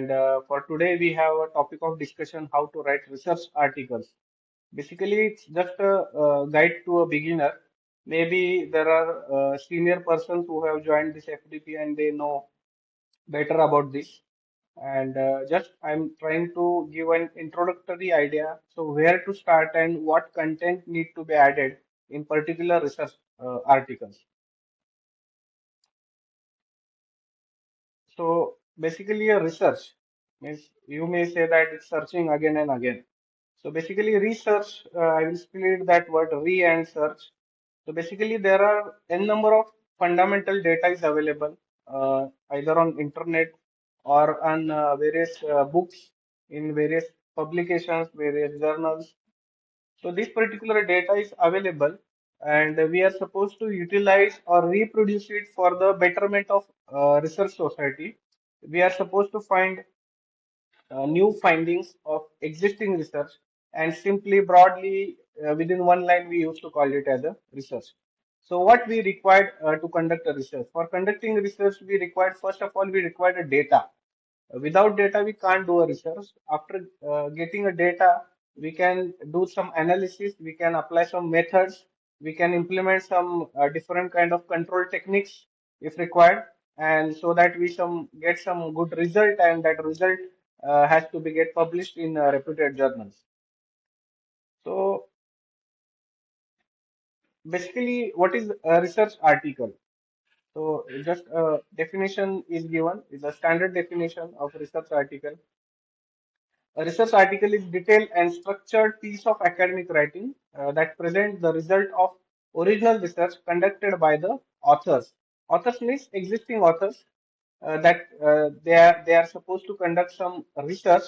And for today, we have a topic of discussion how to write research articles. Basically, it's just a guide to a beginner. Maybe there are senior persons who have joined this FDP and they know better about this. And just I'm trying to give an introductory idea. So where to start and what content need to be added in particular research articles. So basically, a research means you may say that it's searching again and again. So basically, research, I will split that word re and search. So basically, there are n number of fundamental data is available either on internet or on various books in various publications, various journals. So this particular data is available, and we are supposed to utilize or reproduce it for the betterment of research society. We are supposed to find new findings of existing research and simply broadly within one line we used to call it as a research. So what we required to conduct a research? For conducting research, we required first of all we required a data. Without data, we can't do a research. After getting a data, we can do some analysis, we can apply some methods, we can implement some different kind of control techniques if required, and so that we some get some good result, and that result has to be get published in reputed journals. So basically, what is a research article? So just a definition is given, is a standard definition of research article. A research article is detailed and structured piece of academic writing that presents the result of original research conducted by the authors. Authors means existing authors that they are supposed to conduct some research.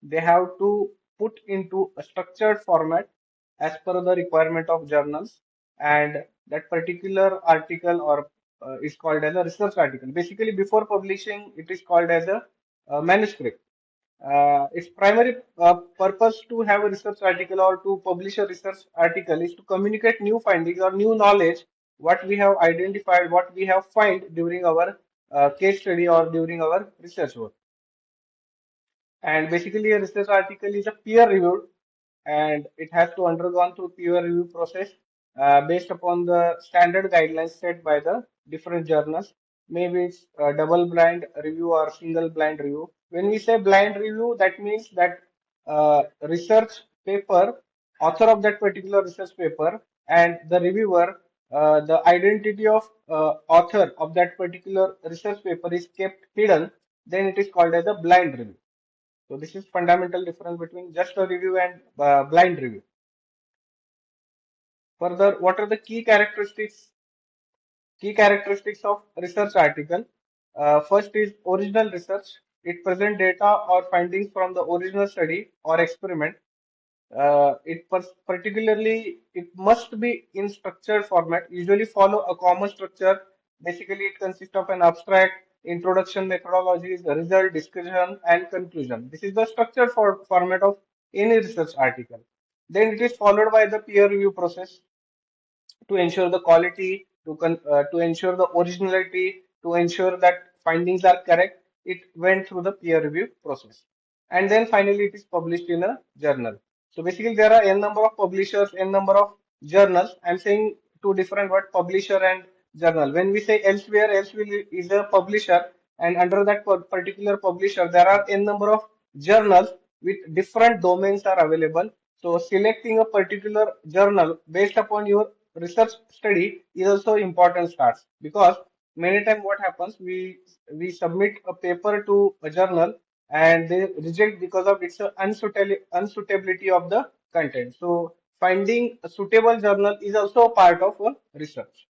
They have to put into a structured format as per the requirement of journals, and that particular article or is called as a research article. Basically, before publishing, it is called as a manuscript. Its primary purpose to have a research article or to publish a research article is to communicate new findings or new knowledge, what we have identified, what we have find during our case study or during our research work. And basically, a research article is a peer reviewed and it has to undergo through peer review process based upon the standard guidelines set by the different journals. Maybe it's a double blind review or single blind review. When we say blind review, that means that research paper, author of that particular research paper, and the reviewer, the identity of author of that particular research paper is kept hidden, then it is called as a blind review. So this is fundamental difference between just a review and blind review. Further, what are the key characteristics of research article? First is original research. It present data or findings from the original study or experiment. Particularly it must be in structured format. Usually follow a common structure. Basically, it consists of an abstract, introduction, methodologies, result, discussion, and conclusion. This is the structured format of any research article. Then it is followed by the peer review process to ensure the quality, to ensure the originality, to ensure that findings are correct. It went through the peer review process, and then finally it is published in a journal. So basically, there are n number of publishers, n number of journals. I'm saying two different words: publisher and journal. When we say elsewhere, elsewhere is a publisher, and under that particular publisher, there are n number of journals with different domains are available. So selecting a particular journal based upon your research study is also important starts, because many times what happens, we submit a paper to a journal and they reject because of its unsuitability of the content. So finding a suitable journal is also a part of a research.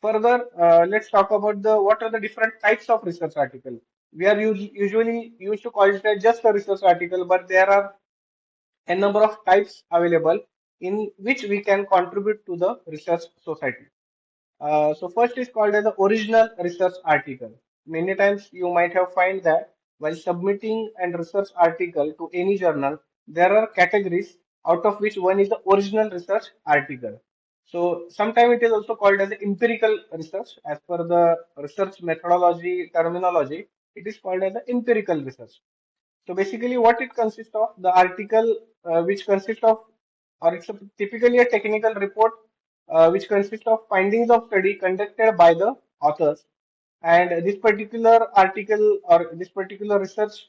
Further, let's talk about the what are the different types of research article. We are usually used to call it as just a research article, but there are a number of types available in which we can contribute to the research society. So first is called as the original research article. Many times you might have find that while submitting and research article to any journal, there are categories out of which one is the original research article. So sometimes it is also called as empirical research as per the research methodology terminology. it is called as the empirical research. So basically, what it consists of, the article which consists of, or it's typically a technical report which consists of findings of study conducted by the authors. And this particular article or this particular research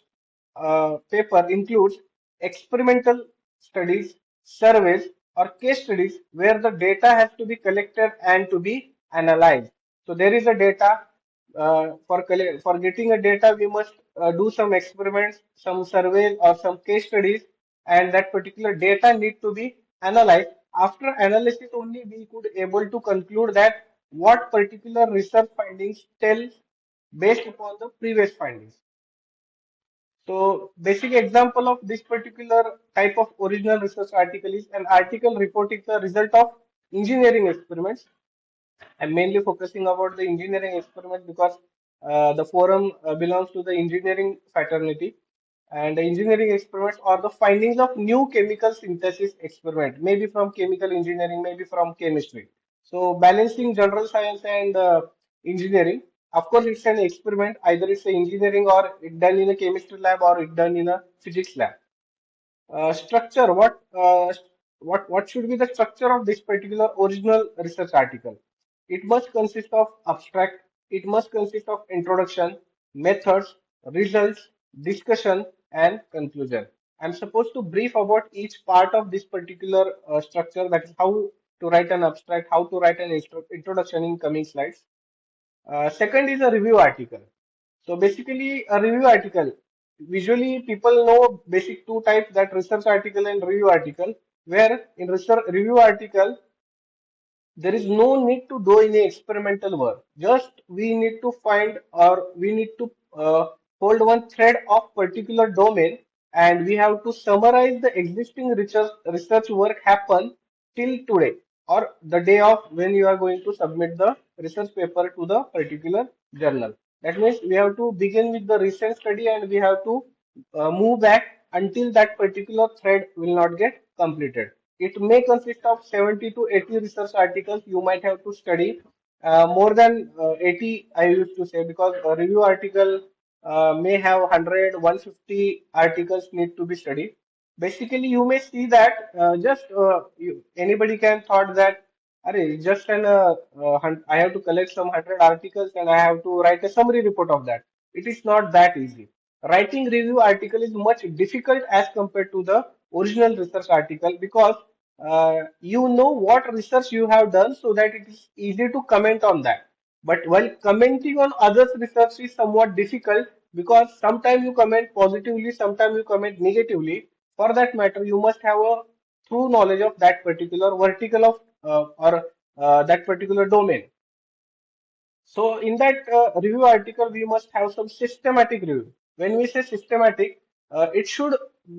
paper includes experimental studies, surveys, or case studies where the data has to be collected and to be analyzed. So there is a data for getting a data, we must do some experiments, some surveys, or some case studies, and that particular data need to be analyzed. After analysis, only we could able to conclude that what particular research findings tell based upon the previous findings. So, basic example of this particular type of original research article is an article reporting the result of engineering experiments. I'm mainly focusing about the engineering experiment because the forum belongs to the engineering fraternity, and the engineering experiments are the findings of new chemical synthesis experiment, maybe from chemical engineering, maybe from chemistry. So balancing general science and engineering. Of course, it's an experiment. Either it's a engineering or it done in a chemistry lab or it done in a physics lab. Structure. What should be the structure of this particular original research article? It must consist of abstract. It must consist of introduction, methods, results, discussion, and conclusion. I'm supposed to brief about each part of this particular structure. That is how to write an abstract, how to write an introduction in coming slides. Second is a review article. So basically, a review article. Visually, people know basic two types, that research article and review article. Where in research review article, there is no need to do any experimental work. Just we need to find, or we need to hold one thread of particular domain, and we have to summarize the existing research work happen till today, or the day of when you are going to submit the research paper to the particular journal. That means we have to begin with the recent study and we have to move back until that particular thread will not get completed. It may consist of 70 to 80 research articles. You might have to study more than 80, I used to say, because a review article may have 100, 150 articles need to be studied. Basically, you may see that anybody can thought that, Arey, just I have to collect some 100 articles and I have to write a summary report of that. It is not that easy. Writing review article is much difficult as compared to the original research article, because you know what research you have done, so that it is easy to comment on that. But while commenting on others' research is somewhat difficult, because sometimes you comment positively, sometimes you comment negatively. For that matter, you must have a true knowledge of that particular vertical of or that particular domain. So in that review article, we must have some systematic review. When we say systematic, it should,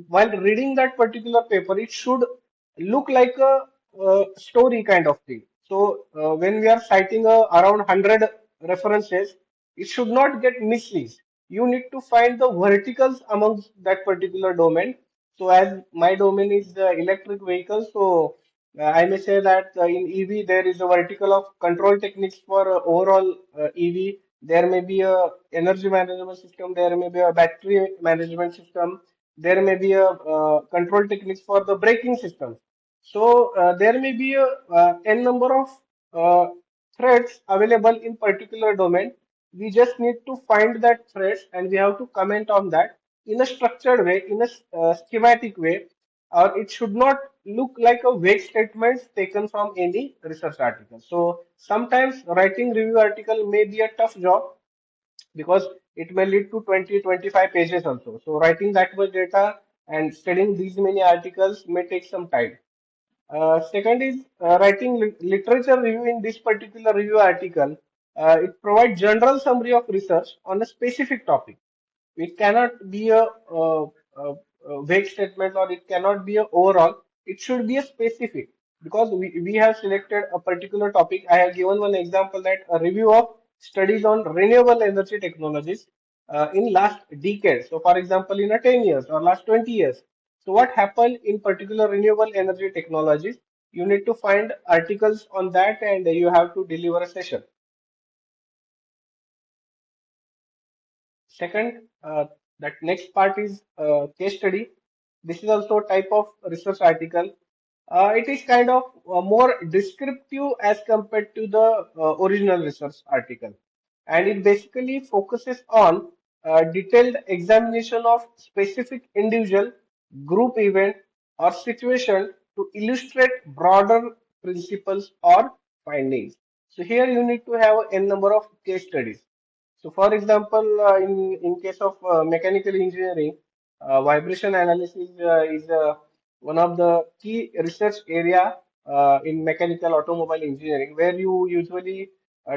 while reading that particular paper, it should look like a, story kind of thing. So when we are citing around 100 references, it should not get mislead. You need to find the verticals amongst that particular domain. So as my domain is electric vehicles, so I may say that in EV there is a vertical of control techniques for overall EV. There may be a energy management system. There may be a battery management system. There may be a control techniques for the braking system. So there may be a n number of uh, threads available in particular domain. We just need to find that threads and we have to comment on that in a structured way, in a schematic way, or it should not look like a vague statements taken from any research article. So sometimes writing review article may be a tough job, because it may lead to 20, 25 pages also. So writing that much data and studying these many articles may take some time. Second is writing literature review. In this particular review article, it provides general summary of research on a specific topic. It cannot be a vague statement, or it cannot be a overall. It should be a specific, because we have selected a particular topic. I have given one example, that a review of studies on renewable energy technologies in last decade. So, for example, in a 10 years or last 20 years. So, what happened in particular renewable energy technologies? You need to find articles on that, and you have to deliver a session. Second, that next part is case study. This is also a type of research article. It is kind of more descriptive as compared to the original research article, and it basically focuses on detailed examination of specific individual, group event, or situation to illustrate broader principles or findings. So here you need to have a number of case studies. So, for example, in case of mechanical engineering, vibration analysis is one of the key research area in mechanical automobile engineering, where you usually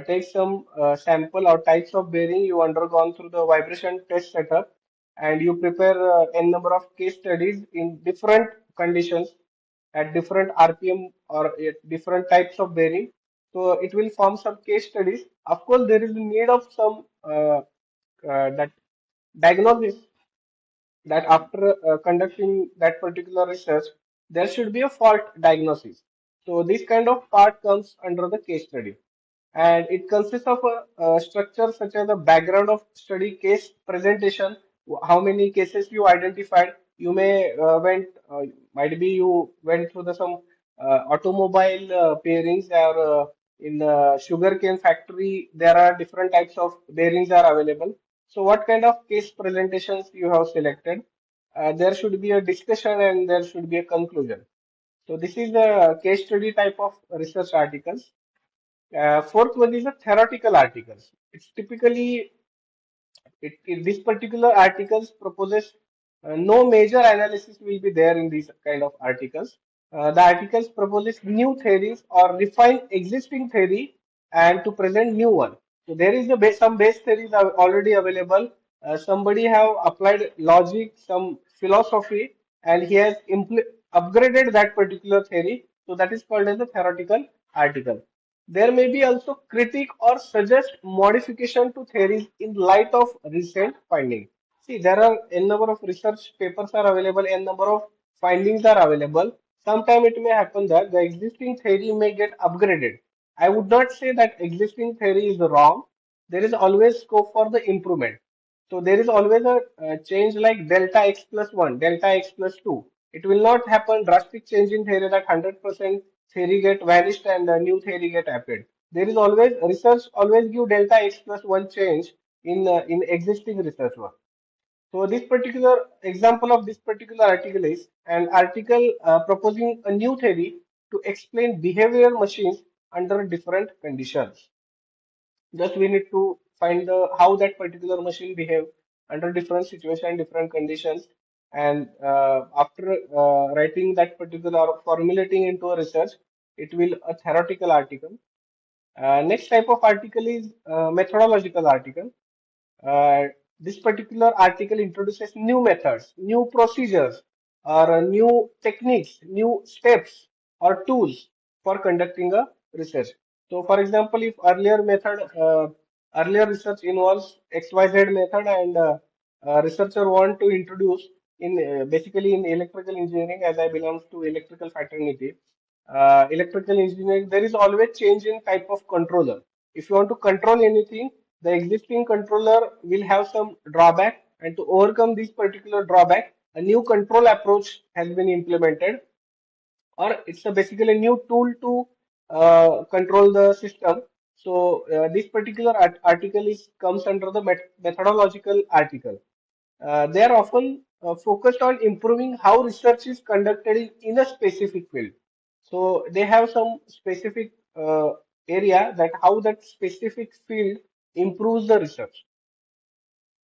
take some sample or types of bearing you undergone through the vibration test setup, and you prepare n number of case studies in different conditions at different RPM or at different types of bearing. So it will form some case studies. Of course, there is a need of some that diagnosis, that after conducting that particular research, there should be a fault diagnosis. So this kind of part comes under the case study, and it consists of a structure such as a background of study, case presentation, how many cases you identified. You may might be you went through the some automobile bearings, or in sugarcane factory there are different types of bearings are available. So what kind of case presentations you have selected? There should be a discussion and there should be a conclusion. So this is the case study type of research articles. Fourth one is a theoretical articles. It's typically this particular articles proposes no major analysis will be there in these kind of articles. The articles proposes new theories or refine existing theory and to present new one. So there is a base, some base theories are already available. Somebody have applied logic, some philosophy, and he has upgraded that particular theory. So that is called as a theoretical article. There may be also critique or suggest modification to theories in light of recent findings. See, there are n number of research papers are available, n number of findings are available. Sometime it may happen that the existing theory may get upgraded. I would not say that existing theory is wrong. There is always scope for the improvement. So there is always a change like delta x plus 1, delta x plus 2. It will not happen drastic change in theory that 100% theory get vanished and a new theory get appeared. There is always research always give delta x plus 1 change in existing research work. So this particular example of this particular article is an article proposing a new theory to explain behavioral machines under different conditions. Just we need to find the how that particular machine behave under different situation, different conditions, and after writing that particular or formulating into a research, it will a theoretical article. Next type of article is methodological article. uh, this particular article introduces new methods, new procedures, or new techniques, new steps or tools for conducting a research. So, for example, if earlier research involves XYZ method, and researcher want to introduce in basically in electrical engineering, as I belong to electrical fraternity, electrical engineering, there is always change in type of controller. If you want to control anything, the existing controller will have some drawback, and to overcome this particular drawback, a new control approach has been implemented, or it's a basically new tool to control the system. So this particular article is comes under the methodological article. They are often focused on improving how research is conducted in a specific field. So they have some specific area that how that specific field improves the research.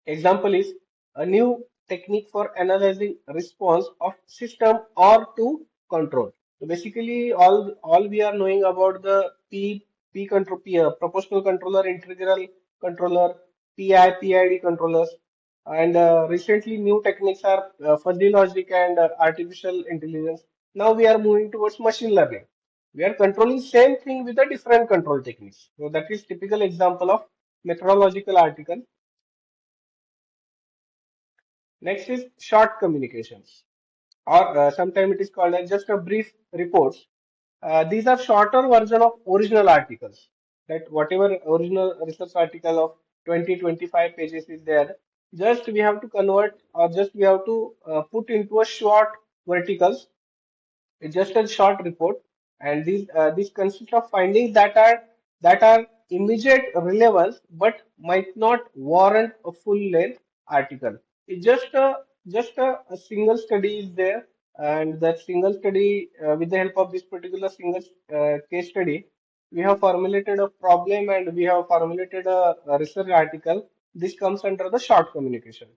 Example is a new technique for analyzing response of system or to control. So basically, all we are knowing about the P control, proportional controller, integral controller, PID controllers, and recently new techniques are fuzzy logic and artificial intelligence. Now we are moving towards machine learning. We are controlling same thing with a different control techniques. So that is typical example of methodological article. Next is short communications, or sometimes it is called as just a brief reports. These are shorter version of original articles. That whatever original research article of 20-25 pages is there, Just we have to convert, or just we have to put into a short verticals. It's just a short report, and these consist of findings that are immediate relevance but might not warrant a full length article. It's just a single study is there, and that single study, with the help of this particular single case study, we have formulated a problem and we have formulated a research article. This comes under the short communication.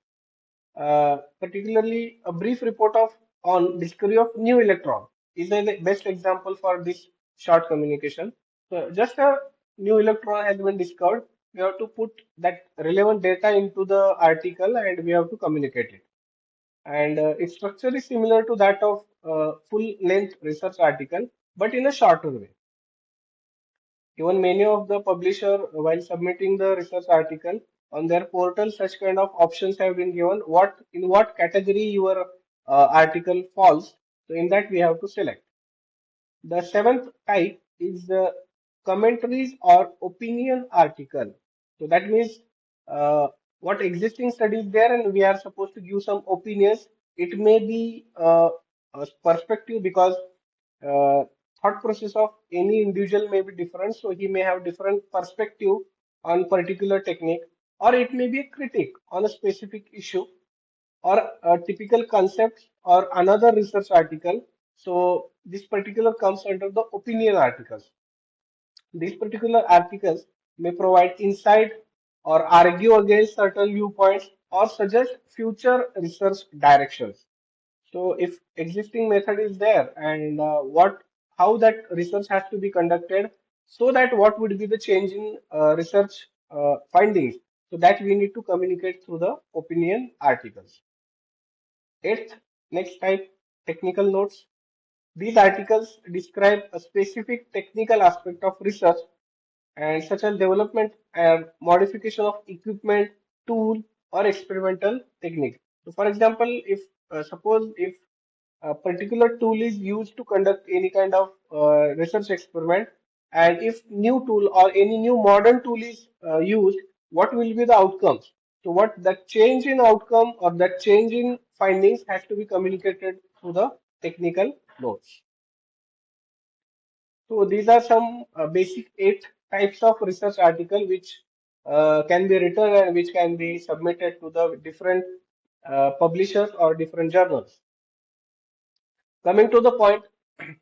Particularly a brief report of on discovery of new electron is the best example for this short communication. So just a new electron has been discovered. We have to put that relevant data into the article and we have to communicate it. And its structure is similar to that of full length research article, but in a shorter way. Even many of the publisher, while submitting the research article on their portal, such kind of options have been given. What in what category your article falls. So in that we have to select. The seventh type is the commentaries or opinion article. So that means what existing studies there, and we are supposed to give some opinions. It may be a perspective because uh, thought process of any individual may be different, so he may have different perspective on particular technique, or it may be a critique on a specific issue or a typical concept or another research article. So this particular comes under the opinion articles. These particular articles may provide insight or argue against certain viewpoints or suggest future research directions. So if existing method is there, and what how that research has to be conducted, so that what would be the change in research findings, so that we need to communicate through the opinion articles. Eighth, next type, technical notes. These articles describe a specific technical aspect of research and such as development and modification of equipment, tool, or experimental technique. So, for example, if suppose if a particular tool is used to conduct any kind of research experiment, and if new tool or any new modern tool is used, what will be the outcomes? So, what that change in outcome or that change in findings has to be communicated through the technical notes. So these are some basic eight types of research article which can be written and which can be submitted to the different publishers or different journals. Coming to the point,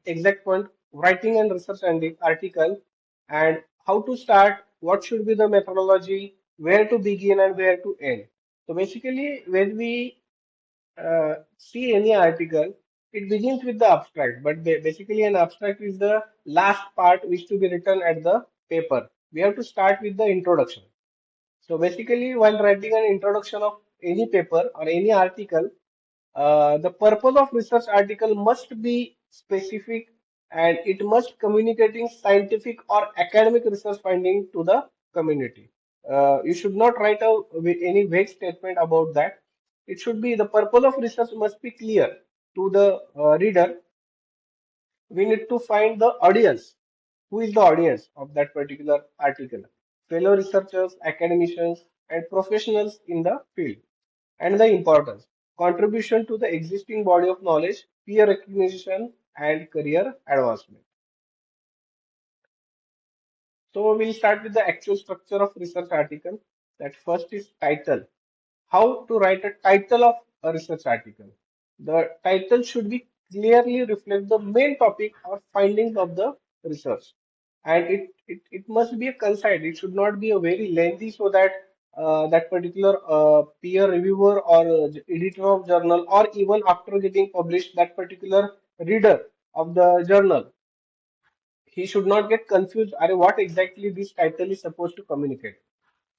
exact point, writing and research and the article, and how to start, what should be the methodology, where to begin and where to end. So basically, when we see any article, it begins with the abstract, but basically an abstract is the last part which to be written at the paper. We have to start with the introduction. So basically, while writing an introduction of any paper or any article, the purpose of research article must be specific and it must communicating scientific or academic research finding to the community. You should not write any vague statement about that. It should be the purpose of research must be clear to the reader. We need to find the audience. Who is the audience of that particular article? Fellow researchers, academicians, and professionals in the field. And the importance, contribution to the existing body of knowledge, peer recognition, and career advancement. So we'll start with the actual structure of research article. That first is title. How to write a title of a research article. The title should be clearly reflect the main topic or findings of the research. And it must be a concise. It should not be a very lengthy so that that particular peer reviewer or editor of journal or even after getting published, that particular reader of the journal, he should not get confused. Are what exactly this title is supposed to communicate?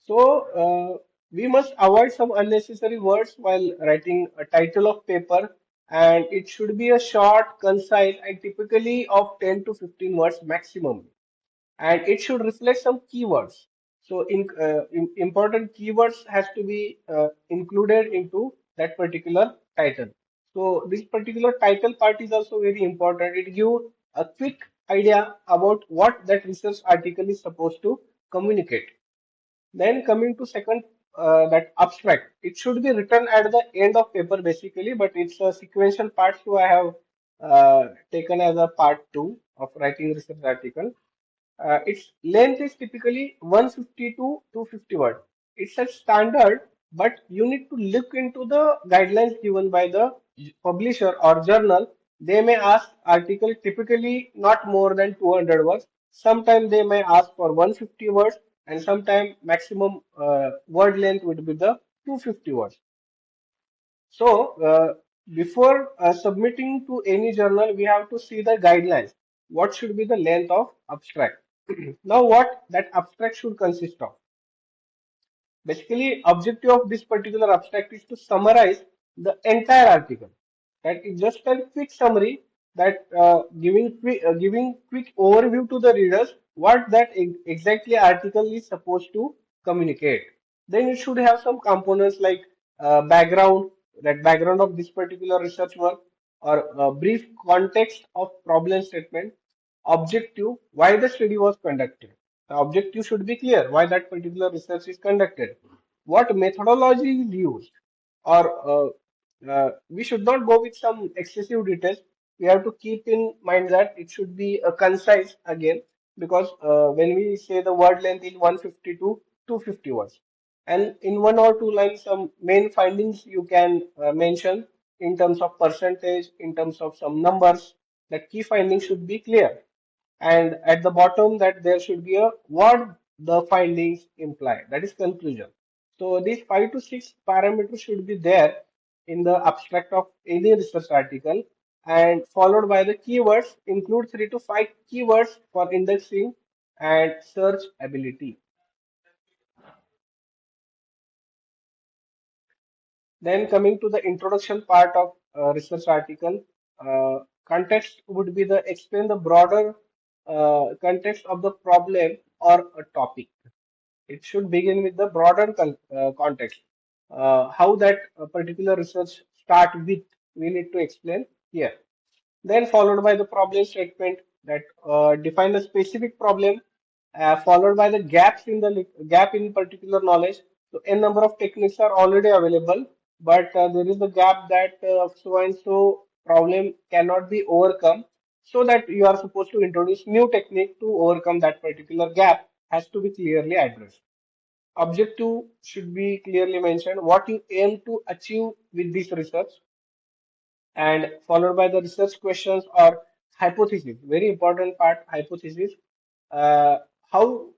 So we must avoid some unnecessary words while writing a title of paper, and it should be a short, concise, and typically of 10 to 15 words maximum. And it should reflect some keywords. So important keywords has to be included into that particular title. So this particular title part is also very important. It gives a quick idea about what that research article is supposed to communicate. Then coming to second that abstract. It should be written at the end of paper basically, but it's a sequential part, so I have taken as a part two of writing research article. Its length is typically 150 to 250 word. It's a standard, but you need to look into the guidelines given by the publisher or journal. They may ask article typically not more than 200 words. Sometimes they may ask for 150 words, and sometimes maximum word length would be the 250 words. So, before submitting to any journal, we have to see the guidelines. What should be the length of abstract? Now, what that abstract should consist of? Basically, objective of this particular abstract is to summarize the entire article. That is just a quick summary that giving quick overview to the readers what that exactly article is supposed to communicate. Then it should have some components like background, that background of this particular research work, or brief context of problem statement, objective, why the study was conducted. The objective should be clear why that particular research is conducted, what methodology is used, or we should not go with some excessive details. We have to keep in mind that it should be concise again, because when we say the word length is 150 to 250 words, and in one or two lines, some main findings you can mention in terms of percentage, in terms of some numbers. The key findings should be clear, and at the bottom that there should be a what the findings imply, that is conclusion. So these 5 to 6 parameters should be there in the abstract of any research article, and followed by the keywords. Include 3 to 5 keywords for indexing and search ability. Then coming to the introduction part of research article, context would be the explain the broader context of the problem or a topic. It should begin with the broader context. How that particular research start with, we need to explain here. Then followed by the problem statement that define a specific problem, followed by the gaps in the gap in particular knowledge. So n number of techniques are already available, but there is the gap that so and so problem cannot be overcome. So that you are supposed to introduce new technique to overcome that particular gap has to be clearly addressed. Objective should be clearly mentioned. What you aim to achieve with this research, and followed by the research questions or hypothesis. Very important part, hypothesis. Uh, how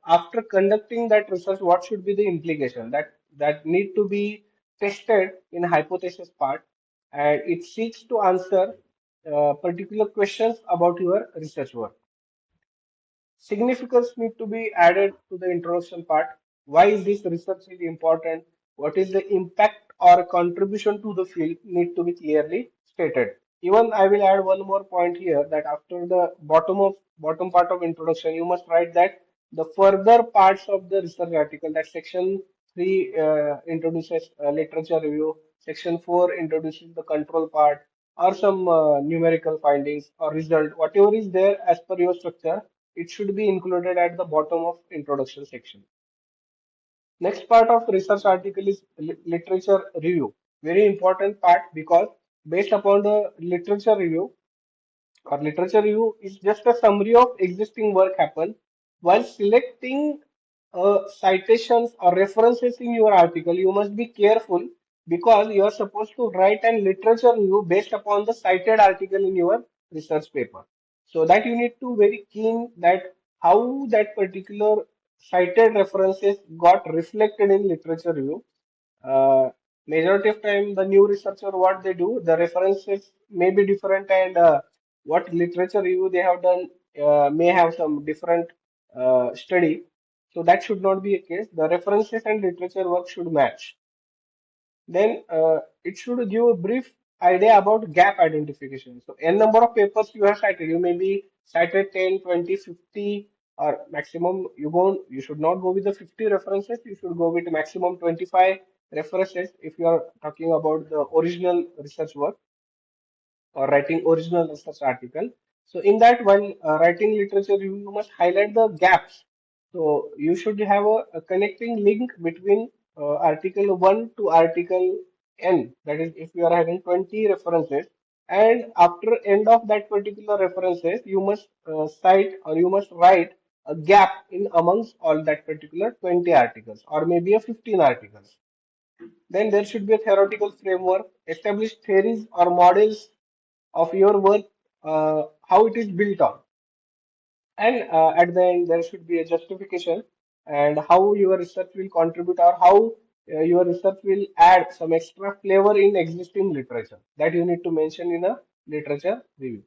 after conducting that research, what should be the implication that need to be tested in hypothesis part, and it seeks to answer particular questions about your research work. Significance need to be added to the introduction part. Why is this research is important? What is the impact or contribution to the field need to be clearly stated. Even I will add one more point here that after the bottom part of introduction, you must write that the further parts of the research article, that section 3 introduces literature review, section 4 introduces the control part or some numerical findings or result, whatever is there as per your structure, it should be included at the bottom of introduction section. Next part of research article is literature review. Very important part, because based upon the literature review, or literature review is just a summary of existing work happen. While selecting citations or references in your article, you must be careful, because you are supposed to write an literature review based upon the cited article in your research paper. So that you need to very keen that how that particular cited references got reflected in literature review. uh, Majority of time, the new researcher, what they do, the references may be different, and what literature review they have done may have some different study. So that should not be a case. The references and literature work should match. Then it should give a brief idea about gap identification. So n number of papers you have cited, you may be cited 10, 20, 50, or maximum you should not go with the 50 references, you should go with maximum 25 references if you are talking about the original research work or writing original research article. So in that, while writing literature review, you must highlight the gaps So you should have a connecting link between article 1 to article n. That is, if you are having 20 references, and after end of that particular references, you must cite or you must write a gap in amongst all that particular 20 articles or maybe a 15 articles. Then there should be a theoretical framework, establish theories or models of your work, how it is built on. And at the end, there should be a justification and how your research will contribute or how your research will add some extra flavor in existing literature that you need to mention in a literature review.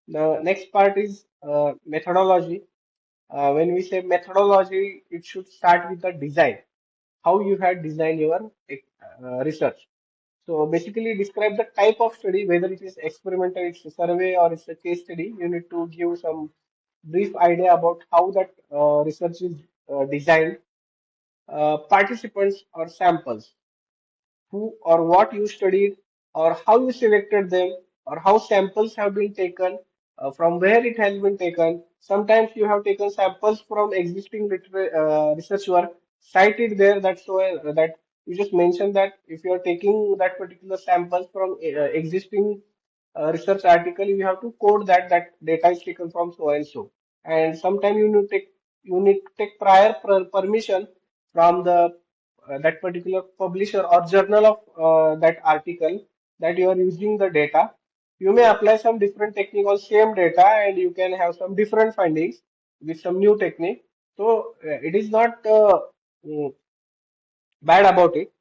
The next part is methodology. When we say methodology, it should start with the design, how you had designed your research. So basically describe the type of study, whether it is experimental, it's a survey or it's a case study. You need to give some brief idea about how that research is designed, participants or samples, who or what you studied, or how you selected them, or how samples have been taken, from where it has been taken. Sometimes you have taken samples from existing research work, cited there. That's why that you just mentioned that if you are taking that particular samples from existing research article, you have to code that data is taken from so and so. And sometimes you need to take prior permission from the that particular publisher or journal of that article that you are using the data. You may apply some different technique on same data and you can have some different findings with some new technique. So it is not mm, bad about it.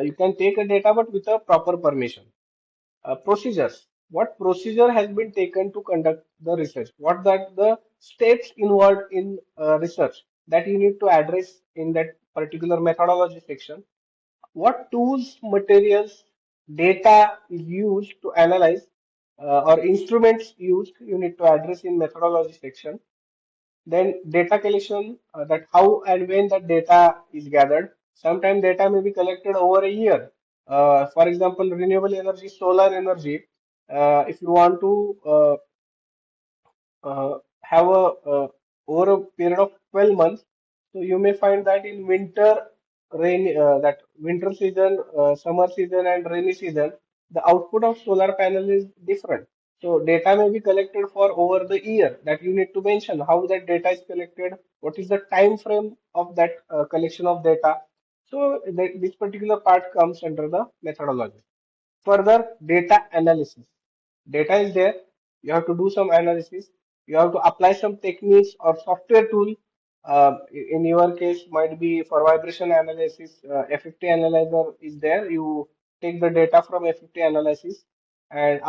You can take a data but with a proper permission. Procedures. What procedure has been taken to conduct the research? What that the steps involved in research that you need to address in that particular methodology section. What tools, materials, data is used to analyze, or instruments used, you need to address in methodology section. Then data collection, that how and when that data is gathered. Sometimes data may be collected over a year. For example, renewable energy, solar energy. If you want to have a over a period of 12 months, so you may find that in winter, that winter season, summer season, and rainy season, the output of solar panel is different. So data may be collected for over the year that you need to mention how that data is collected, what is the time frame of that collection of data. So this particular part comes under the methodology. Further, data analysis. Data is there. You have to do some analysis. You have to apply some techniques or software tool. In your case, might be for vibration analysis. FFT analyzer is there. You take the data from FFT analysis and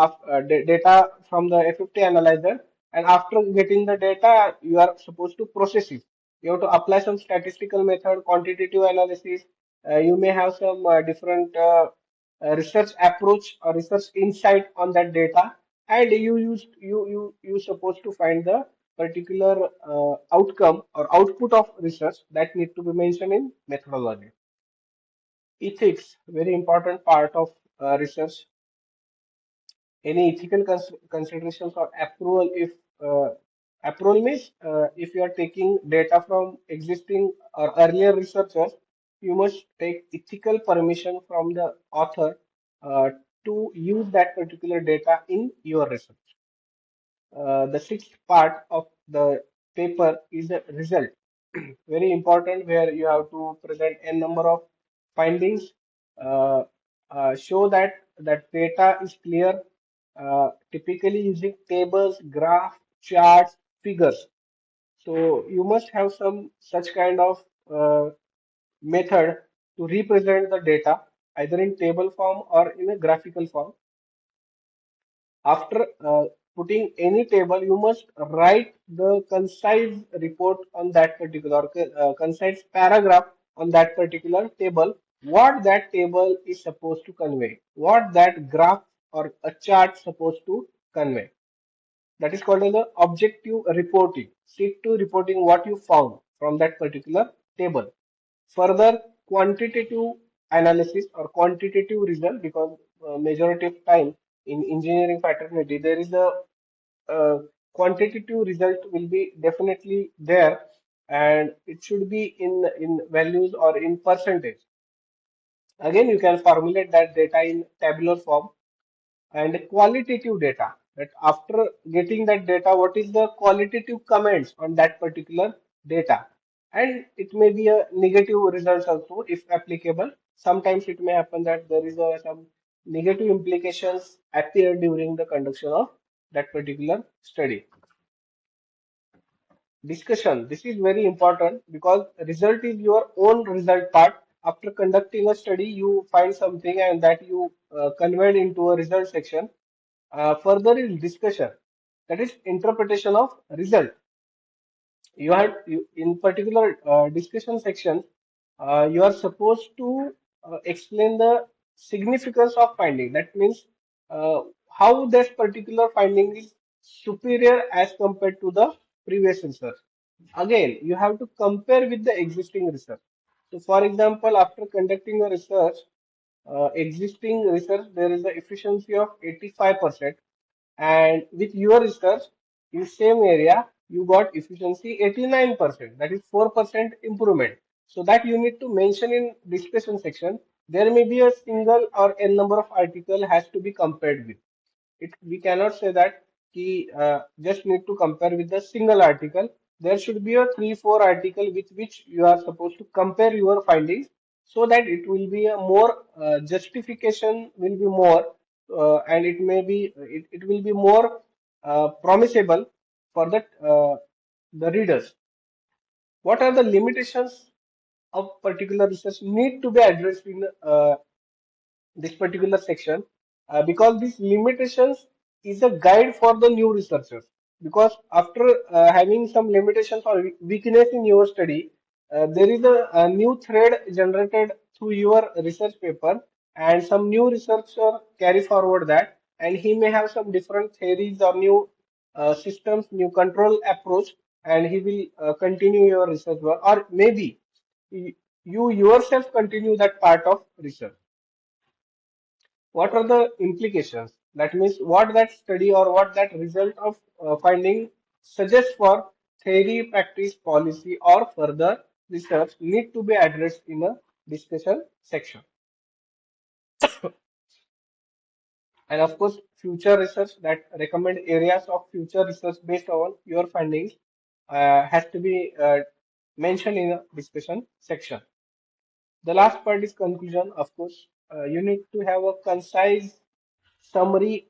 data from the FFT analyzer. And after getting the data, you are supposed to process it. You have to apply some statistical method, quantitative analysis. You may have some different research approach or research insight on that data, and you supposed to find the particular outcome or output of research that need to be mentioned in methodology. Ethics, very important part of research. Any ethical considerations or approval, if approval means, if you are taking data from existing or earlier researchers, you must take ethical permission from the author uh, to use that particular data in your research. The sixth part of the paper is the result. Very important, where you have to present a number of findings, uh, show that that data is clear, typically using tables, graph, charts, figures. So you must have some such kind of method to represent the data either in table form or in a graphical form. After putting any table, you must write the concise report on that particular, concise paragraph on that particular table, what that table is supposed to convey, what that graph or a chart supposed to convey. That is called as the objective reporting. Stick to reporting what you found from that particular table. Further, quantitative analysis or quantitative result, because majority of time in engineering fraternity there is a quantitative result will be definitely there. and it should be in values or in percentage. Again, you can formulate that data in tabular form. And qualitative data, that after getting that data, what is the qualitative comments on that particular data. And it may be a negative results also if applicable. Sometimes it may happen that there is some negative implications appear during the conduction of that particular study. Discussion, this is very important because result is your own result part. After conducting a study, you find something and that you conveyed into a result section. Further is discussion, that is interpretation of result. In particular discussion section, you are supposed to explain the significance of finding. That means how that particular finding is superior as compared to the previous research. Again, you have to compare with the existing research. So, for example, after conducting a research, existing research, there is a efficiency of 85%, and with your research in same area, you got efficiency 89%. That is 4% improvement. So that you need to mention in discussion section. There may be a single or n number of article has to be compared with it. We cannot say that ki, just need to compare with the single article. There should be a 3 4 article with which you are supposed to compare your findings, so that it will be a more justification will be more, and it will be more promisable for the readers. What are the limitations of particular research need to be addressed in this particular section, because these limitations is a guide for the new researchers. Because after having some limitations or weakness in your study, there is a new thread generated through your research paper, and some new researcher carry forward that, and he may have some different theories or new systems, new control approach, and he will continue your research work, or maybe you yourself continue that part of research. What are the implications? That means what that study or what that result of finding suggests for theory, practice, policy, or further research need to be addressed in a discussion section. And of course, future research, that recommend areas of future research based on your findings has to be mentioned in a discussion section. The last part is conclusion. Of course, you need to have a concise summary,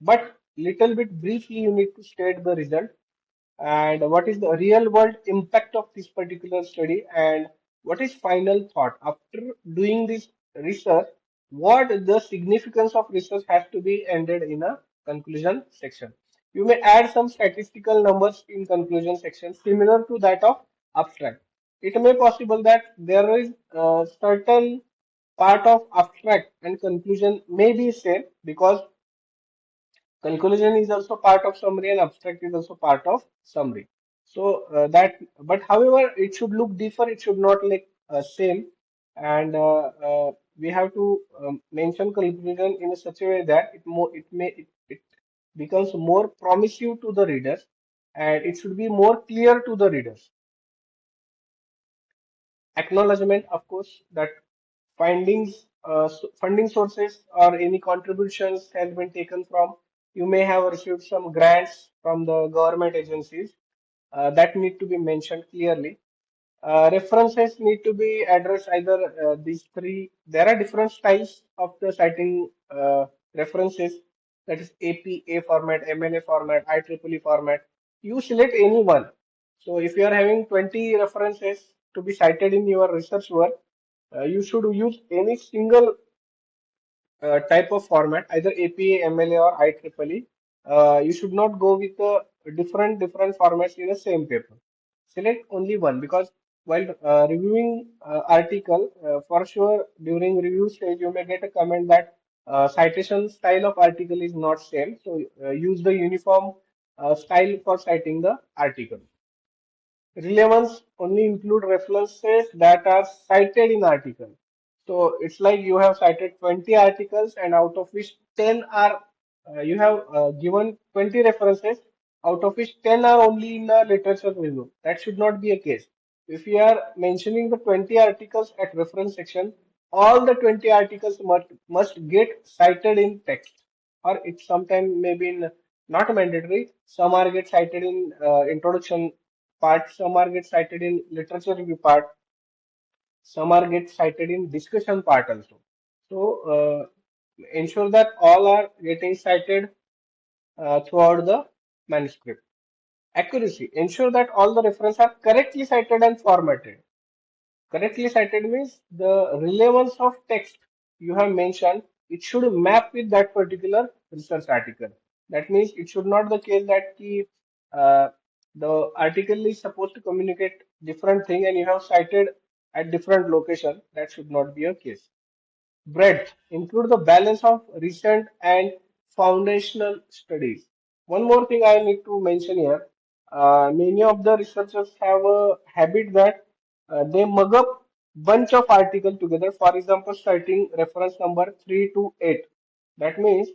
but little bit briefly you need to state the result and what is the real world impact of this particular study, and what is final thought after doing this research, what the significance of research has to be ended in a conclusion section. You may add some statistical numbers in conclusion section similar to that of abstract. It may possible that there is a certain part of abstract and conclusion may be same, because conclusion is also part of summary and abstract is also part of summary. So but however, it should look different. It should not like same. And we have to mention conclusion in such a way that it becomes more promising to the readers, and it should be more clear to the readers. Acknowledgement, of course, that findings, funding sources or any contributions has been taken from. You may have received some grants from the government agencies that need to be mentioned clearly. References need to be addressed either these three. There are different styles of the citing references, that is APA format, MLA format, IEEE format. You select any one. So if you are having 20 references to be cited in your research work, you should use any single type of format, either APA, MLA, or IEEE. You should not go with different formats in the same paper. Select only one, because while reviewing article, for sure during review stage you may get a comment that citation style of article is not same. So use the uniform style for citing the article. Relevance only include references that are cited in article. So it's like you have cited 20 articles and out of which 10 are you have given 20 references, out of which 10 are only in the literature review. That should not be a case. If we are mentioning the 20 articles at reference section, all the 20 articles must get cited in text, or it's sometimes maybe in not mandatory. Some are get cited in introduction part, some are get cited in literature review part, some are get cited in discussion part also. So ensure that all are getting cited throughout the manuscript. Accuracy. Ensure that all the references are correctly cited and formatted. Correctly cited means the relevance of text you have mentioned, it should map with that particular research article. That means it should not the case that uh, the article is supposed to communicate different thing and you have cited at different location. That should not be a case. Breadth include the balance of recent and foundational studies. One more thing I need to mention here. Many of the researchers have a habit that they mug up bunch of articles together. For example, citing reference number 3 to 8. That means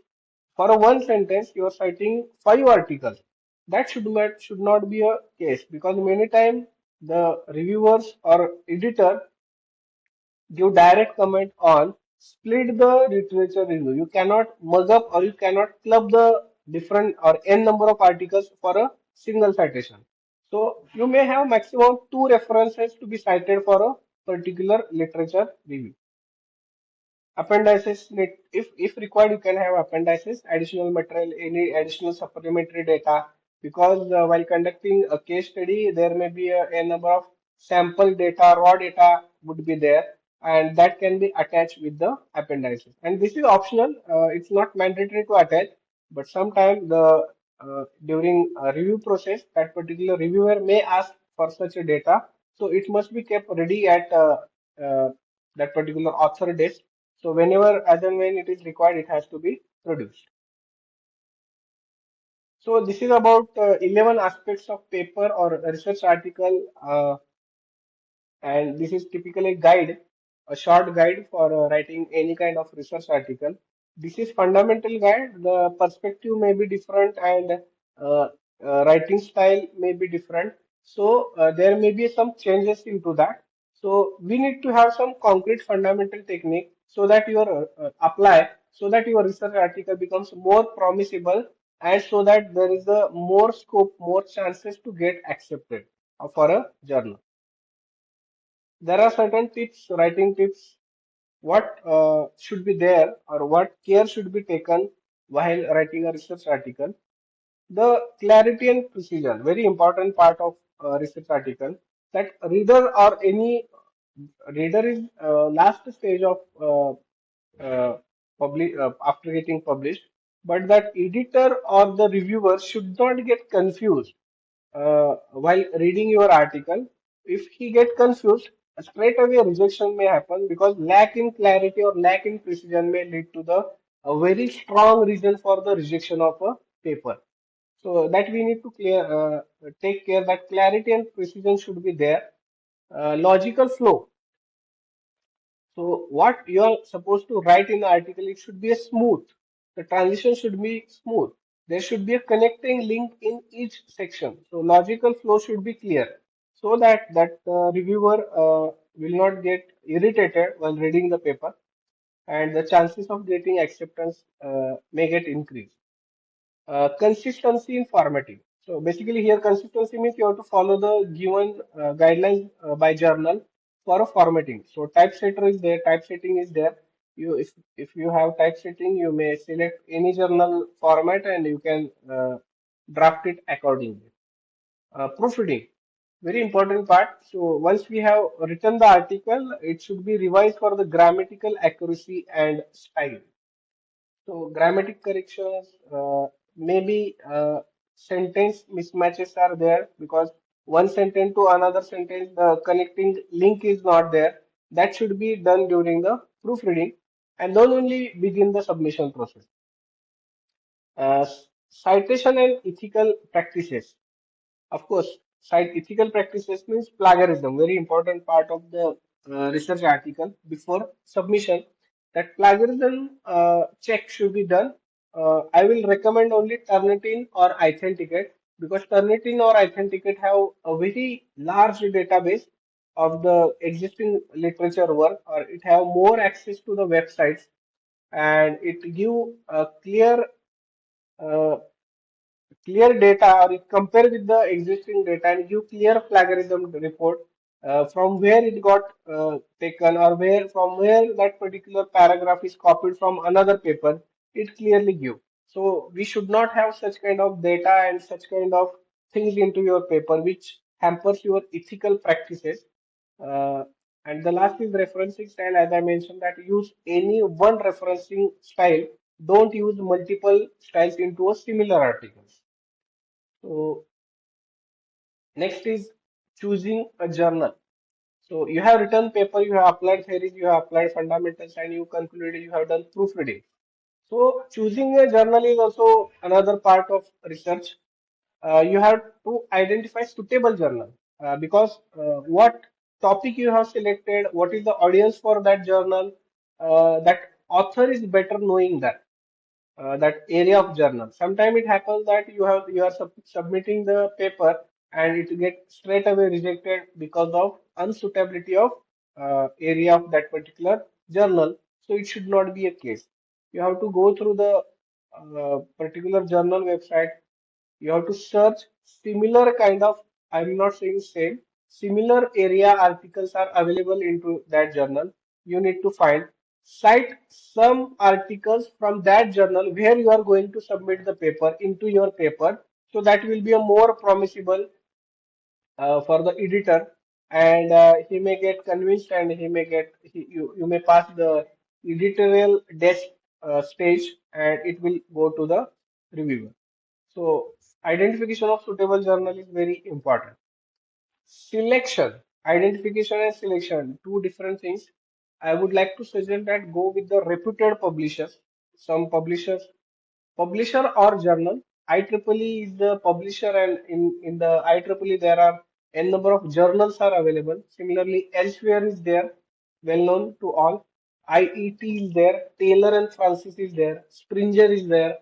for a one sentence you are citing five articles. That should not be a case because many times the reviewers or editor give direct comment on split the literature review. You cannot mug up or you cannot club the different or n number of articles for a single citation. So you may have maximum two references to be cited for a particular literature review. Appendices, if required, you can have appendices, additional material, any additional supplementary data, because while conducting a case study, there may be a number of sample data, raw data would be there, and that can be attached with the appendices. And this is optional, it's not mandatory to attach, but sometimes during a review process, that particular reviewer may ask for such a data, so it must be kept ready at uh, that particular author desk, so whenever, as and when it is required, it has to be produced. So this is about 11 aspects of paper or a research article, and this is typically a guide, a short guide for writing any kind of research article. This is fundamental guide. The perspective may be different and uh, writing style may be different. So there may be some changes into that. So we need to have some concrete fundamental technique so that your apply so that your research article becomes more promisable and so that there is a more scope, more chances to get accepted for a journal. There are certain tips, writing tips, what should be there or what care should be taken while writing a research article. The clarity and precision, very important part of research article, that reader or any reader is last stage of after getting published, but that editor or the reviewer should not get confused while reading your article. If he get confused, straight away rejection may happen because lack in clarity or lack in precision may lead to the a very strong reason for the rejection of a paper. So that we need to take care that clarity and precision should be there. Logical flow. So what you are supposed to write in the article, it should be a smooth. The transition should be smooth. There should be a connecting link in each section. So logical flow should be clear so that reviewer will not get irritated while reading the paper and the chances of getting acceptance may get increased. Consistency in formatting. So basically here consistency means you have to follow the given guidelines by journal for a formatting. So typesetter is there, typesetting is there. If you have typesetting, you may select any journal format and you can draft it accordingly. Proofreading, very important part. So once we have written the article, it should be revised for the grammatical accuracy and style. So grammatic corrections, maybe sentence mismatches are there because one sentence to another sentence, the connecting link is not there. That should be done during the proofreading and then only begin the submission process. Uh, Citation and ethical practices. Of course, cite ethical practices means plagiarism, very important part of the research article before submission. That plagiarism check should be done. I will recommend only Turnitin or Authenticate. because Turnitin or Authenticate have a very large database of the existing literature work, or it have more access to the websites, and it give a uh, clear data, or it compare with the existing data and give clear plagiarism report from where it got taken, or where from where that particular paragraph is copied from another paper. It clearly give. So we should not have such kind of data and such kind of things into your paper which hampers your ethical practices. uh, and the last is referencing style. As I mentioned, that use any one referencing style. Don't use multiple styles into a similar articles. So next is choosing a journal. So you have written paper, you have applied theories, you have applied fundamentals, and you concluded you have done proofreading. So choosing a journal is also another part of research. You have to identify suitable journal, because what topic you have selected, what is the audience for that journal, that author is better knowing that area of journal. Sometimes it happens that you are submitting the paper and it gets straight away rejected because of unsuitability of area of that particular journal. So it should not be a case. You have to go through the particular journal website. You have to search similar kind of, I'm not saying same, similar area articles are available into that journal. You need to find, cite some articles from that journal where you are going to submit the paper into your paper. So that will be a more promisable for the editor, and he may get convinced, and you may pass the editorial desk stage, and it will go to the reviewer. So identification of suitable journal is very important. Selection, identification and selection, two different things. I would like to suggest that go with the reputed publishers. Some publisher or journal. IEEE is the publisher, and in the IEEE there are n number of journals are available. Similarly, Elsewhere is there, well known to all. IET is there, Taylor and Francis is there, Springer is there,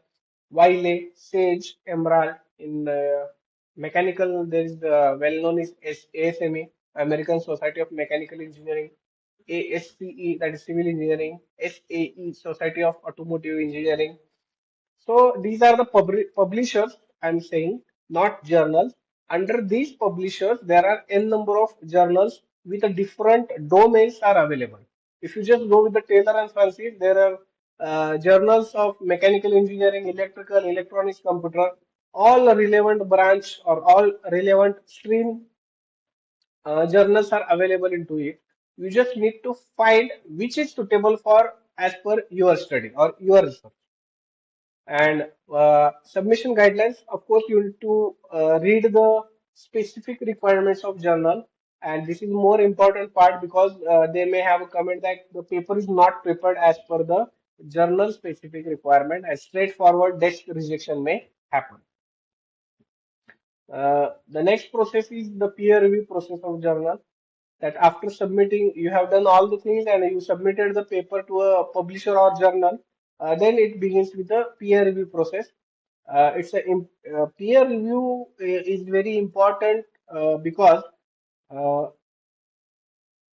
Wiley, Sage, Emerald. In mechanical, there is the well known is ASME, American Society of Mechanical Engineering, ASCE, that is Civil Engineering, SAE, Society of Automotive Engineering. So these are the publishers I'm saying, not journals. Under these publishers, there are n number of journals with a different domains are available. If you just go with the Taylor and Francis, there are journals of mechanical engineering, electrical, electronics, computer, all relevant branch or all relevant stream journals are available into it. You just need to find which is suitable for as per your study or your research. And submission guidelines, of course, you need to read the specific requirements of journal. And this is more important part because they may have a comment that the paper is not prepared as per the journal specific requirement, and straightforward desk rejection may happen. The next process is the peer review process of journal. That after submitting, you have done all the things and you submitted the paper to a publisher or journal, then it begins with the peer review process. Peer review is very important because uh,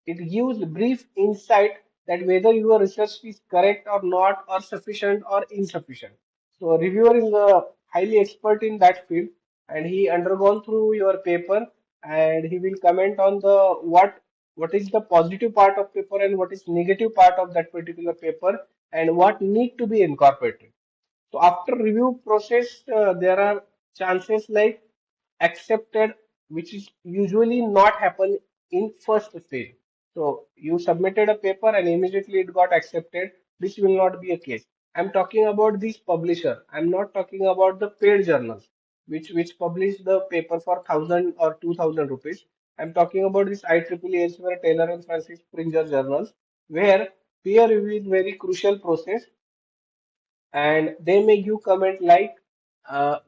it gives brief insight that whether your research is correct or not, or sufficient or insufficient. So a reviewer is highly expert in that field, and he undergone through your paper, and he will comment on the what is the positive part of paper and what is negative part of that particular paper, and what need to be incorporated. So after review process, there are chances like accepted, which is usually not happen in first stage. So you submitted a paper and immediately it got accepted. This will not be a case. I'm talking about this publisher. I'm not talking about the paid journals, which publish the paper for 1,000 or 2,000 rupees. I'm talking about this IEEE, Elsewhere, Taylor and Francis, Springer journals, where peer review is very crucial process, and they may give comment like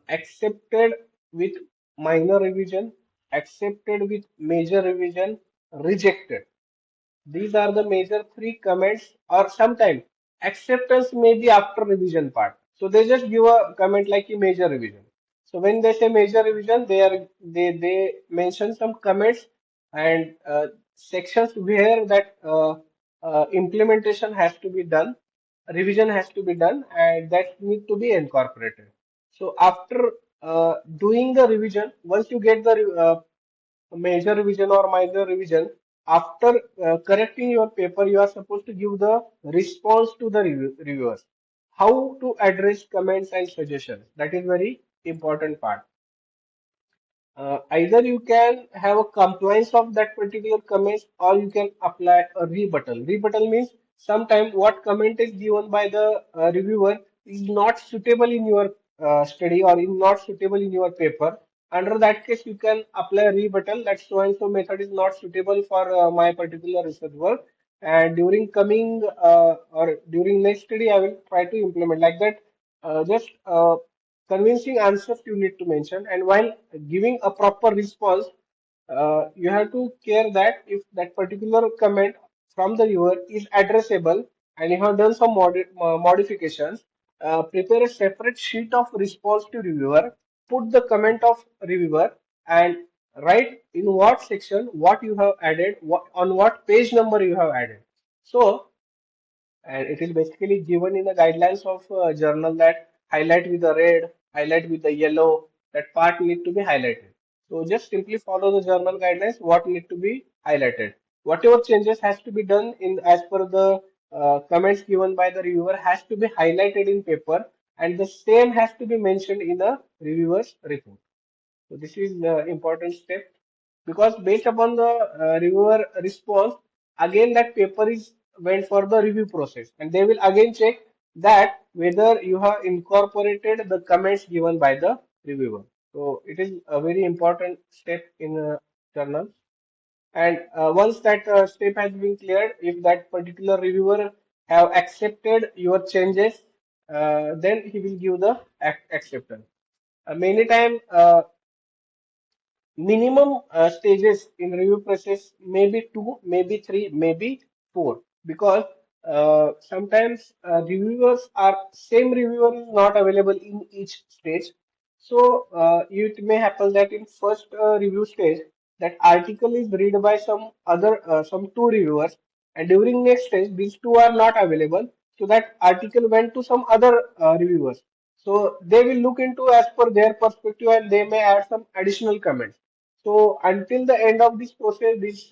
accepted with minor revision, accepted with major revision, rejected. These are the major three comments, or sometimes acceptance may be after revision part. So they just give a comment like a major revision. So when they say major revision, they mention some comments and sections where that implementation has to be done, revision has to be done, and that need to be incorporated. So after doing the revision, once you get the major revision or minor revision, after correcting your paper, you are supposed to give the response to the reviewers. How to address comments and suggestions. That is very important part. Either you can have a compliance of that particular comment or you can apply a rebuttal. Rebuttal means sometimes what comment is given by the reviewer is not suitable in your study or is not suitable in your paper. Under that case, you can apply a rebuttal that so and so method is not suitable for my particular research work. And during coming or during next study, I will try to implement like that. Just convincing answers you need to mention, and while giving a proper response, you have to care that if that particular comment from the viewer is addressable and you have done some modifications, prepare a separate sheet of response to reviewer, put the comment of reviewer, and write in what section what you have added, what, on what page number you have added. So and it is basically given in the guidelines of journal that highlight with the red, highlight with the yellow, that part need to be highlighted. So just simply follow the journal guidelines, what need to be highlighted. Whatever changes has to be done in as per the comments given by the reviewer has to be highlighted in paper and the same has to be mentioned in the reviewer's report. So this is the important step because based upon the reviewer response, again that paper is went for the review process and they will again check that whether you have incorporated the comments given by the reviewer. So it is a very important step in a journal. And once that step has been cleared, if that particular reviewer have accepted your changes, then he will give the acceptance. Many times minimum stages in review process may be two, maybe three, maybe four, because sometimes reviewers are same reviewer is not available in each stage. So it may happen that in first review stage, that article is read by some other some two reviewers, and during next stage these two are not available. So that article went to some other reviewers. So they will look into as per their perspective and they may add some additional comments. So until the end of this process, this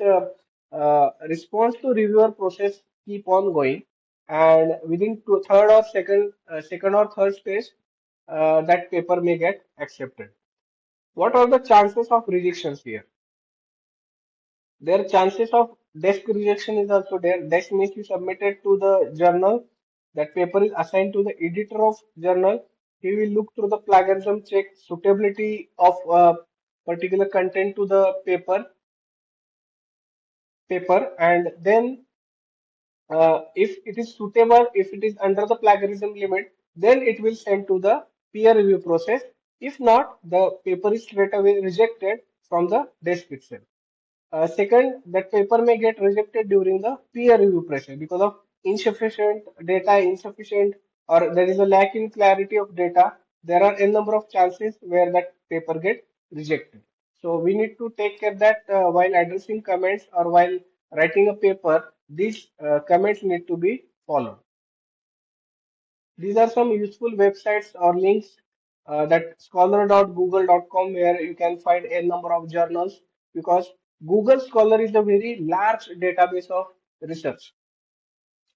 response to reviewer process keep on going, and within third or second or third stage, that paper may get accepted. What are the chances of rejections here? Their chances of desk rejection is also there. Desk means you submitted to the journal. That paper is assigned to the editor of journal. He will look through the plagiarism check, suitability of particular content to the paper, and then if it is suitable, if it is under the plagiarism limit, then it will send to the peer review process. If not, the paper is straight away rejected from the desk itself. Second, that paper may get rejected during the peer review process because of insufficient data, insufficient or there is a lack in clarity of data. There are a number of chances where that paper get rejected. So we need to take care that while addressing comments or while writing a paper, these comments need to be followed. These are some useful websites or links that scholar.google.com where you can find a number of journals because Google Scholar is a very large database of research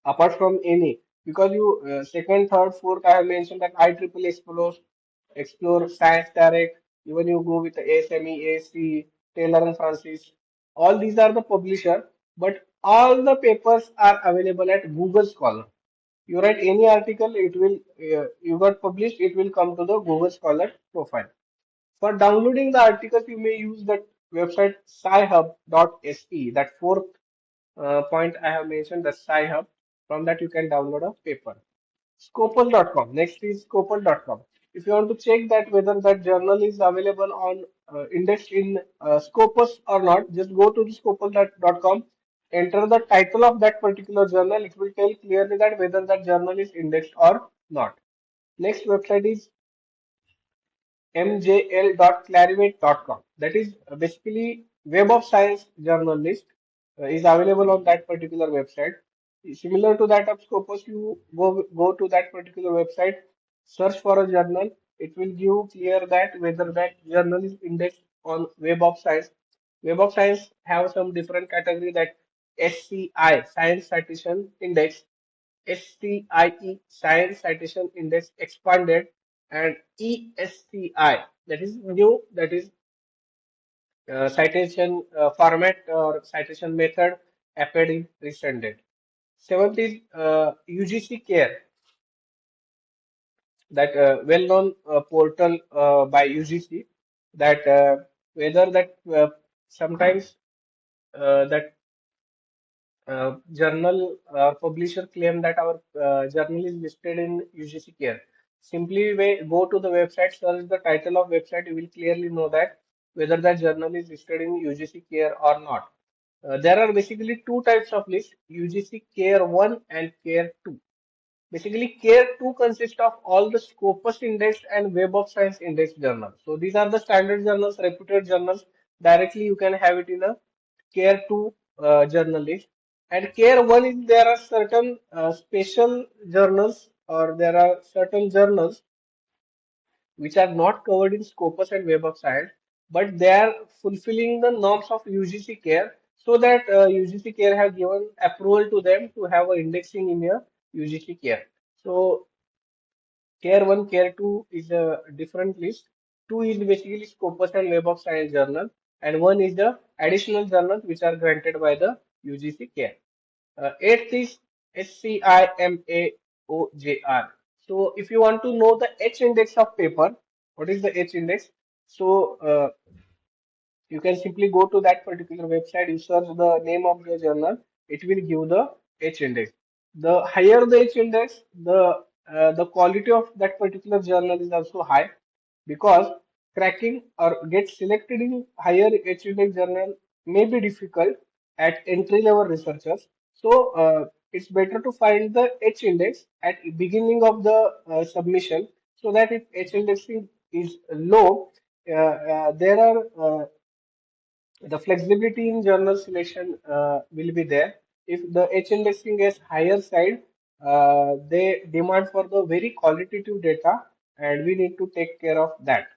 apart from any because you second, third, fourth I have mentioned that IEEE Explore, Science Direct, even you go with the ASME, AC, Taylor and Francis, all these are the publisher, but all the papers are available at Google Scholar. You write any article, it will you got published, it will come to the Google Scholar profile. For downloading the articles, you may use that website scihub.se. That fourth point I have mentioned, the SciHub. From that, you can download a paper. Scopus.com. Next is Scopus.com. If you want to check that whether that journal is available on indexed in Scopus or not, just go to the Scopus.com, enter the title of that particular journal. It will tell clearly that whether that journal is indexed or not. Next website is mjl.clarivate.com. That is basically Web of Science journal list is available on that particular website. Similar to that of Scopus, you go to that particular website, search for a journal. It will give clear that whether that journal is indexed on Web of Science. Web of Science have some different category, that SCI, Science Citation Index, SCIE, Science Citation Index Expanded, and ESCI, that is new, that is citation format or citation method appeared in recent date. Seventh is UGC Care, that well-known portal by UGC, that whether that sometimes that journal publisher claim that our journal is listed in UGC Care. Simply go to the website, search the title of website, you will clearly know that whether that journal is listed in UGC Care or not. There are basically two types of list, UGC Care 1 and Care 2. Basically, Care 2 consists of all the Scopus Index and Web of Science Index journals. So these are the standard journals, reputed journals. Directly you can have it in a Care 2 journal list. And Care 1 is there are certain special journals, or there are certain journals which are not covered in Scopus and Web of Science, but they are fulfilling the norms of UGC Care, so that UGC Care have given approval to them to have a indexing in a UGC Care. So Care 1, Care 2 is a different list. 2 is basically Scopus and Web of Science journal, and 1 is the additional journals which are granted by the UGC Care. Eighth is SCIMAOJR. So if you want to know the H index of paper, what is the H index? So you can simply go to that particular website, you search the name of the journal, it will give the H index. The higher the H index, the quality of that particular journal is also high, because cracking or get selected in higher H index journal may be difficult at entry level researchers. So it's better to find the H index at beginning of the submission, so that if H indexing is low, there are the flexibility in journal selection will be there. If the H indexing is higher side, they demand for the very qualitative data, and we need to take care of that.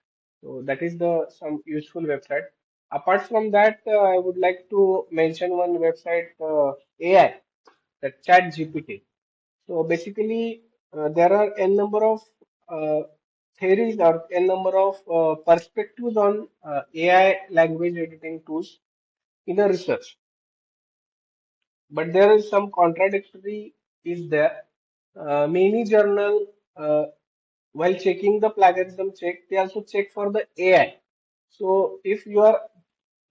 So that is the some useful website. Apart from that, I would like to mention one website, AI, the Chat GPT. So basically, there are n number of uh, theories or n number of perspectives on AI language editing tools in a research, but there is some contradictory is there. Many journal, while checking the plagiarism check, they also check for the AI. So if you are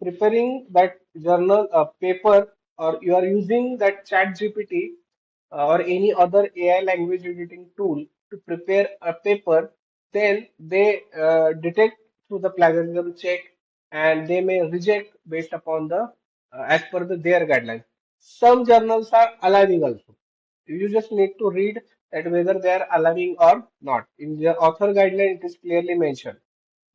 preparing that journal paper, or you are using that chat GPT or any other AI language editing tool to prepare a paper, then they detect through the plagiarism check, and they may reject based upon the as per their guidelines. Some journals are allowing also. You just need to read that whether they are allowing or not. In the author guideline, it is clearly mentioned.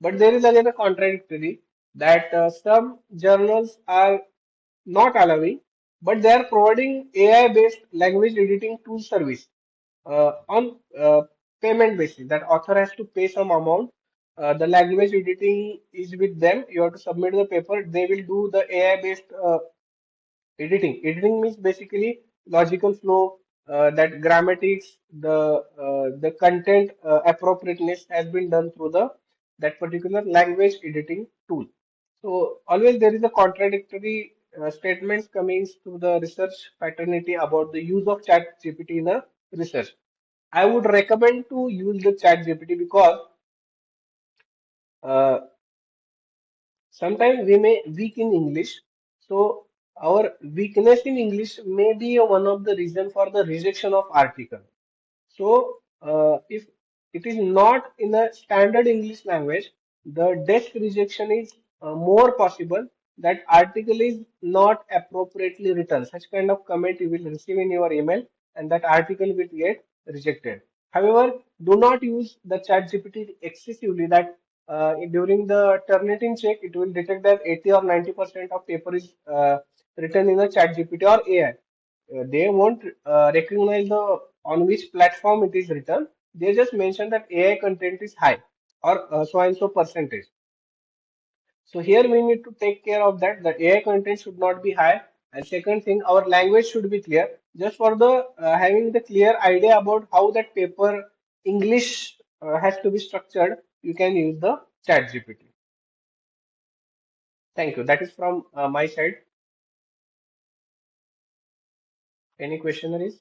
But there is again a contradictory, that some journals are not allowing, but they are providing AI-based language editing tool service on payment basis. That author has to pay some amount. The language editing is with them. You have to submit the paper. They will do the AI-based editing. Editing means basically logical flow, that grammatics, the content appropriateness has been done through the that particular language editing tool. So always there is a contradictory statements coming through the research fraternity about the use of Chat GPT in a research. I would recommend to use the Chat GPT, because uh, sometimes we may weak in English. So our weakness in English may be one of the reason for the rejection of article. So if it is not in a standard English language, the desk rejection is more possible. That article is not appropriately written. Such kind of comment you will receive in your email, and that article will get rejected. However, do not use the chat GPT excessively, that during the Turnitin check, it will detect that 80 or 90% of paper is written in a chat GPT or AI. They won't recognize the on which platform it is written. They just mention that AI content is high or so and so percentage. So here we need to take care of that. The AI content should not be high. And second thing, our language should be clear. Just for the having the clear idea about how that paper English has to be structured, you can use the Chat GPT. Thank you. That is from my side. Any questionnaires?